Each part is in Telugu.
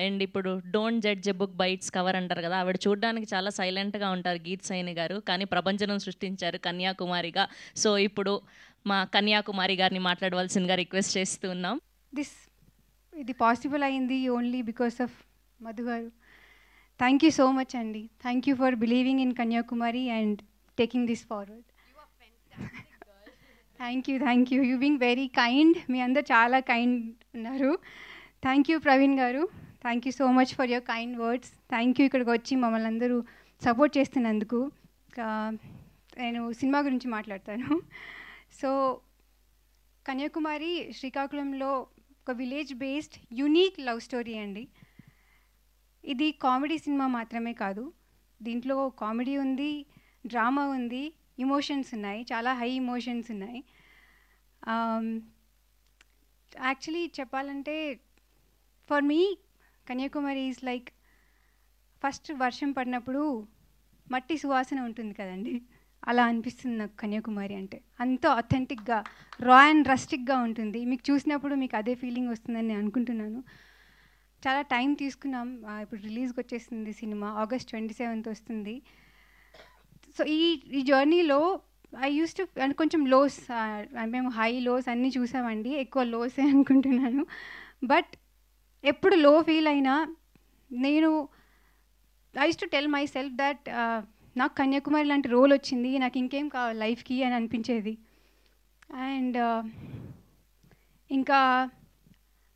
అండ్ ఇప్పుడు don't judge a book by its cover అంటారు కదా, ఆవిడ చూడడానికి చాలా సైలెంట్గా ఉంటారు గీత్ సైని గారు, కానీ ప్రపంచం సృష్టించారు కన్యాకుమారిగా. సో ఇప్పుడు మా కన్యాకుమారి గారిని మాట్లాడవలసిందిగా రిక్వెస్ట్ చేస్తూ ఉన్నాం. ఇది పాసిబుల్ అయింది ఓన్లీ బికాస్ ఆఫ్ మధు గారు. థ్యాంక్ యూ సో మచ్ అండి. Thank you for believing in Kanyakumari and taking this forward. Thank you you being very kind. మీ అందరు చాలా కైండ్ ఉన్నారు. థ్యాంక్ యూ ప్రవీణ్ గారు. Thank you so much for your kind words. Thank you ఇక్కడికి వచ్చి మమ్మల్ని అందరూ సపోర్ట్ చేస్తున్నందుకు. నేను సినిమా గురించి మాట్లాడతాను. సో కన్యాకుమారి శ్రీకాకుళంలో ఒక village based unique love story అండి. ఇది కామెడీ సినిమా మాత్రమే కాదు, దీంట్లో కామెడీ ఉంది, డ్రామా ఉంది, ఇమోషన్స్ ఉన్నాయి, చాలా హై ఇమోషన్స్ ఉన్నాయి. యాక్చువల్లీ చెప్పాలంటే for me Kanyakumari is like first వర్షం పడినప్పుడు మట్టి సువాసన ఉంటుంది కదండి, అలా అనిపిస్తుంది నాకు కన్యాకుమారి అంటే. అంత అథెంటిక్గా రా అండ్ రస్టిక్గా ఉంటుంది. మీకు చూసినప్పుడు మీకు అదే ఫీలింగ్ వస్తుందని నేను అనుకుంటున్నాను. చాలా టైం తీసుకున్నాం. ఇప్పుడు రిలీజ్కి వచ్చేసింది సినిమా, August 27th వస్తుంది. సో ఈ జర్నీలో ఐ యూస్ టు కొంచెం లోస్, మేము హై లోస్ అన్నీ చూసామండి, ఎక్కువ లోసే అనుకుంటున్నాను. బట్ ఎప్పుడు లో ఫీల్ అయినా నేను I use to tell my self that నాకు కన్యాకుమారి లాంటి రోల్ వచ్చింది, నాకు ఇంకేం కావాలి లైఫ్కి అని అనిపించేది. అండ్ ఇంకా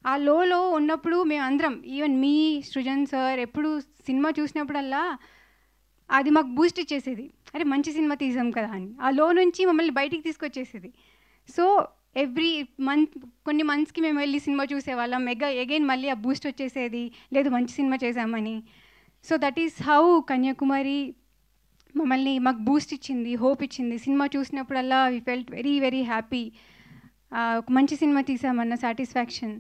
ఆ లోలో ఉన్నప్పుడు మేమందరం, ఈవెన్ మీ సృజన్ సార్, ఎప్పుడు సినిమా చూసినప్పుడల్లా అది మాకు బూస్ట్ ఇచ్చేసేది, అరే మంచి సినిమా తీసాం కదా అని. ఆ లో నుంచి మమ్మల్ని బయటికి తీసుకొచ్చేసేది. సో ఎవ్రీ మంత్, కొన్ని మంత్స్కి మేము వెళ్ళి సినిమా చూసేవాళ్ళం, అగైన్ మళ్ళీ ఆ బూస్ట్ వచ్చేసేది, లేదు మంచి సినిమా చేసామని. So that is how Kanyakumari మాకు బూస్ట్ ఇచ్చింది, హోప్ ఇచ్చింది. సినిమా చూసినప్పుడల్లా we felt very very happy, ఒక మంచి సినిమా తీసామన్న సాటిస్ఫాక్షన్.